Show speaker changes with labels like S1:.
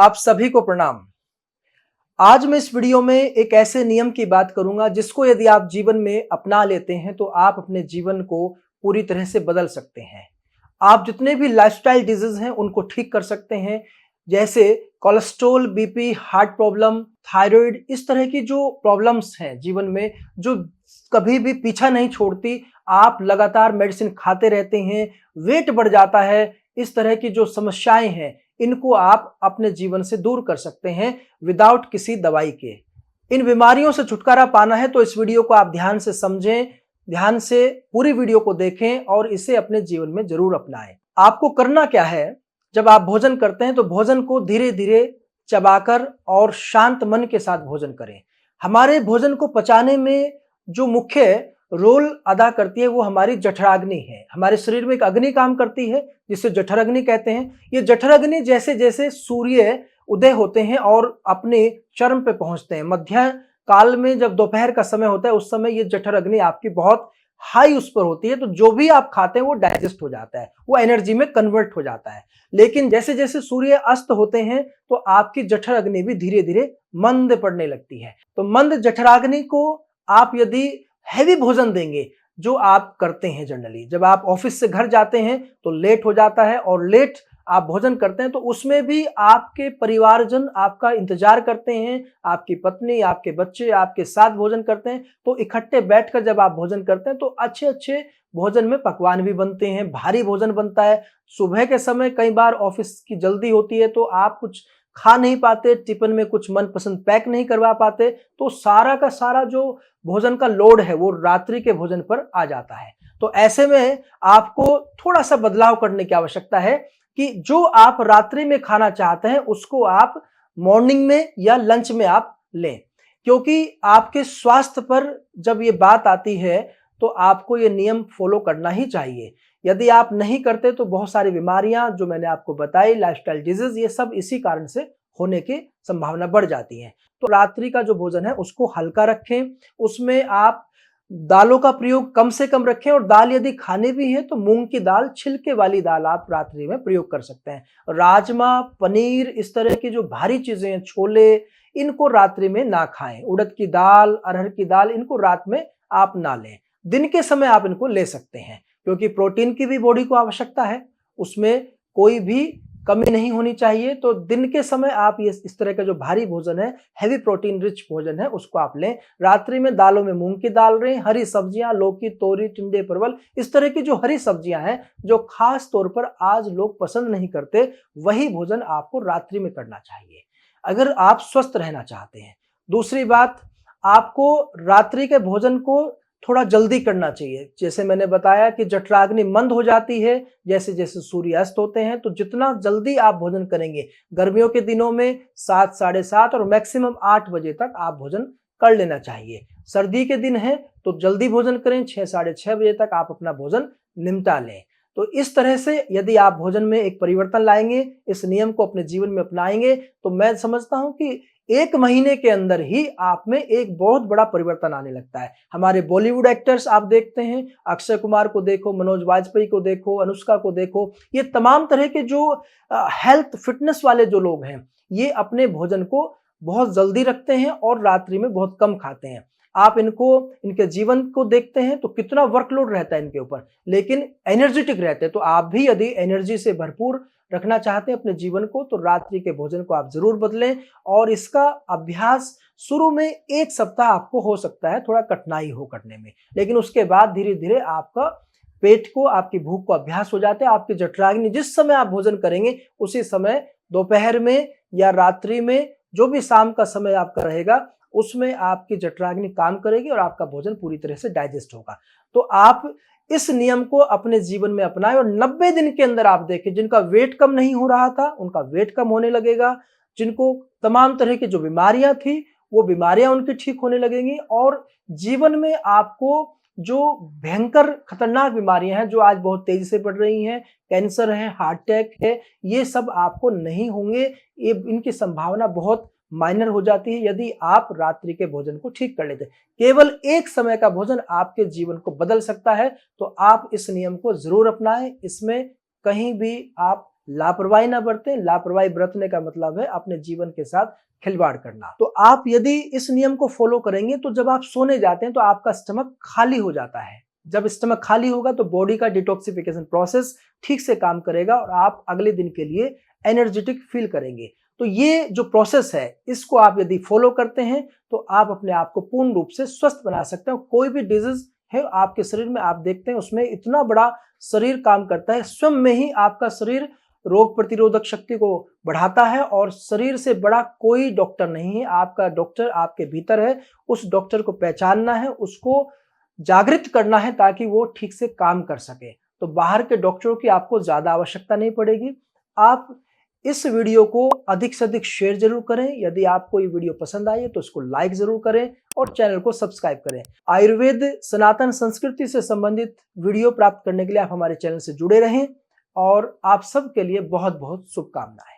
S1: आप सभी को प्रणाम। आज मैं इस वीडियो में एक ऐसे नियम की बात करूंगा जिसको यदि आप जीवन में अपना लेते हैं तो आप अपने जीवन को पूरी तरह से बदल सकते हैं। आप जितने भी लाइफस्टाइल डिजीज हैं उनको ठीक कर सकते हैं, जैसे cholesterol, BP, heart problem, thyroid, इस तरह की जो प्रॉब्लम्स हैं जीवन में जो कभी भी पीछा नहीं छोड़ती, आप लगातार मेडिसिन खाते रहते हैं, वेट बढ़ जाता है, इस तरह की जो समस्याएं हैं इनको आप अपने जीवन से दूर कर सकते हैं विदाउट किसी दवाई के। इन बीमारियों से छुटकारा पाना है तो इस वीडियो को आप ध्यान से समझें, ध्यान से पूरी वीडियो को देखें और इसे अपने जीवन में जरूर अपनाएं। आपको करना क्या है, जब आप भोजन करते हैं तो भोजन को धीरे धीरे चबाकर और शांत मन के साथ भोजन करें। हमारे भोजन को पचाने में जो मुख्य रोल अदा करती है वो हमारी जठराग्नि है। हमारे शरीर में एक अग्नि काम करती है जिसे जठराग्नि कहते हैं। ये जठराग्नि जैसे जैसे सूर्य उदय होते हैं और अपने चरम पे पहुंचते हैं, मध्य काल में जब दोपहर का समय होता है उस समय ये जठराग्नि आपकी बहुत हाई उस पर होती है, तो जो भी आप खाते हैं वो डाइजेस्ट हो जाता है, वो एनर्जी में कन्वर्ट हो जाता है। लेकिन जैसे जैसे सूर्य अस्त होते हैं तो आपकी जठराग्नि भी धीरे धीरे मंद पड़ने लगती है। तो मंद जठराग्नि को आप यदि हैवी भोजन देंगे, जो आप करते हैं जनरली, जब आप ऑफिस से घर जाते हैं तो लेट हो जाता है और लेट आप भोजन करते हैं तो उसमें भी आपके परिवारजन आपका इंतजार करते हैं, आपकी पत्नी, आपके बच्चे आपके साथ भोजन करते हैं। तो इकट्ठे बैठकर जब आप भोजन करते हैं तो अच्छे अच्छे भोजन में पकवान भी बनते हैं, भारी भोजन बनता है। सुबह के समय कई बार ऑफिस की जल्दी होती है तो आप कुछ खा नहीं पाते, टिफिन में कुछ मनपसंद पैक नहीं करवा पाते, तो सारा का सारा जो भोजन का लोड है वो रात्रि के भोजन पर आ जाता है। तो ऐसे में आपको थोड़ा सा बदलाव करने की आवश्यकता है कि जो आप रात्रि में खाना चाहते हैं उसको आप मॉर्निंग में या लंच में आप लें, क्योंकि आपके स्वास्थ्य पर जब ये बात आती है तो आपको ये नियम फॉलो करना ही चाहिए। यदि आप नहीं करते तो बहुत सारी बीमारियां जो मैंने आपको बताई, लाइफस्टाइल डिजीज, ये सब इसी कारण से होने की संभावना बढ़ जाती है। तो रात्रि का जो भोजन है उसको हल्का रखें, उसमें आप दालों का प्रयोग कम से कम रखें और दाल यदि खाने भी है तो मूंग की दाल, छिलके वाली दाल आप रात्रि में प्रयोग कर सकते हैं। राजमा, पनीर, इस तरह की जो भारी चीजें हैं, छोले, इनको रात्रि में ना खाएं। उड़द की दाल, अरहर की दाल, इनको रात में आप ना लें। दिन के समय आप इनको ले सकते हैं क्योंकि प्रोटीन की भी बॉडी को आवश्यकता है, उसमें कोई भी कमी नहीं होनी चाहिए। तो दिन के समय आप ये इस तरह का जो भारी भोजन है, हैवी प्रोटीन रिच भोजन है, उसको आप लें। रात्रि में दालों में मूंग की दाल लें, हरी सब्जियां, लौकी, तोरी, टिंडे, परवल, इस तरह की जो हरी सब्जियां हैं जो खास तौर पर आज लोग पसंद नहीं करते, वही भोजन आपको रात्रि में करना चाहिए अगर आप स्वस्थ रहना चाहते हैं। दूसरी बात, आपको रात्रि के भोजन को थोड़ा जल्दी करना चाहिए। जैसे मैंने बताया कि जठराग्नि मंद हो जाती है जैसे जैसे सूर्य अस्त होते हैं, तो जितना जल्दी आप भोजन करेंगे, गर्मियों के दिनों में 7, साढ़े 7 और मैक्सिमम 8 बजे तक आप भोजन कर लेना चाहिए। सर्दी के दिन है तो जल्दी भोजन करें, 6, साढ़े 6 बजे तक आप अपना भोजन निपटा लें। तो इस तरह से यदि आप भोजन में एक परिवर्तन लाएंगे, इस नियम को अपने जीवन में अपनाएंगे, तो मैं समझता हूं कि 1 महीने के अंदर ही आप में एक बहुत बड़ा परिवर्तन आने लगता है। हमारे बॉलीवुड एक्टर्स आप देखते हैं, अक्षय कुमार को देखो, मनोज वाजपेयी को देखो, अनुष्का को देखो, ये तमाम तरह के जो हेल्थ फिटनेस वाले जो लोग हैं, ये अपने भोजन को बहुत जल्दी रखते हैं और रात्रि में बहुत कम खाते हैं। आप इनको, इनके जीवन को देखते हैं तो कितना वर्कलोड रहता है इनके ऊपर, लेकिन एनर्जेटिक रहते हैं। तो आप भी यदि एनर्जी से भरपूर रखना चाहते हैं अपने जीवन को तो रात्रि के भोजन को आप जरूर बदलें। और इसका अभ्यास शुरू में 1 सप्ताह आपको हो सकता है थोड़ा कठिनाई हो करने में, लेकिन उसके बाद धीरे धीरे आपका पेट को, आपकी भूख को अभ्यास हो जाता है। आपकी जठराग्नि जिस समय आप भोजन करेंगे उसी समय, दोपहर में या रात्रि में, जो भी शाम का समय आपका रहेगा, उसमें आपकी जठराग्नि काम करेगी और आपका भोजन पूरी तरह से डाइजेस्ट होगा। तो आप इस नियम को अपने जीवन में अपनाएं और 90 दिन के अंदर आप देखें, जिनका वेट कम नहीं हो रहा था उनका वेट कम होने लगेगा, जिनको तमाम तरह की जो बीमारियां थी वो बीमारियां उनकी ठीक होने लगेंगी, और जीवन में आपको जो भयंकर खतरनाक बीमारियां हैं जो आज बहुत तेजी से बढ़ रही हैं, कैंसर है, हार्ट अटैक है, ये सब आपको नहीं होंगे। ये इनकी संभावना बहुत माइनर हो जाती है यदि आप रात्रि के भोजन को ठीक कर लेते हैं। केवल एक समय का भोजन आपके जीवन को बदल सकता है, तो आप इस नियम को जरूर अपनाएं। इसमें कहीं भी आप लापरवाही ना बरतें। लापरवाही बरतने का मतलब है अपने जीवन के साथ खिलवाड़ करना। तो आप यदि इस नियम को फॉलो करेंगे तो जब आप सोने जाते हैं तो आपका स्टमक खाली हो जाता है। जब स्टमक खाली होगा तो बॉडी का डिटॉक्सिफिकेशन प्रोसेस ठीक से काम करेगा और आप अगले दिन के लिए एनर्जेटिक फील करेंगे। तो ये जो प्रोसेस है इसको आप यदि फॉलो करते हैं तो आप अपने आप को पूर्ण रूप से स्वस्थ बना सकते हैं। कोई भी डिजीज है आपके शरीर में आप देखते हैं उसमें इतना बड़ा शरीर काम करता है, स्वयं में ही आपका शरीर रोग प्रतिरोधक शक्ति को बढ़ाता है और शरीर से बड़ा कोई डॉक्टर नहीं है। आपका डॉक्टर आपके भीतर है, उस डॉक्टर को पहचानना है, उसको जागृत करना है ताकि वो ठीक से काम कर सके। तो बाहर के डॉक्टरों की आपको ज्यादा आवश्यकता नहीं पड़ेगी। आप इस वीडियो को अधिक से अधिक शेयर जरूर करें। यदि आपको ये वीडियो पसंद आई है तो इसको लाइक जरूर करें और चैनल को सब्सक्राइब करें। आयुर्वेद सनातन संस्कृति से संबंधित वीडियो प्राप्त करने के लिए आप हमारे चैनल से जुड़े रहें और आप सबके लिए बहुत बहुत शुभकामनाएं।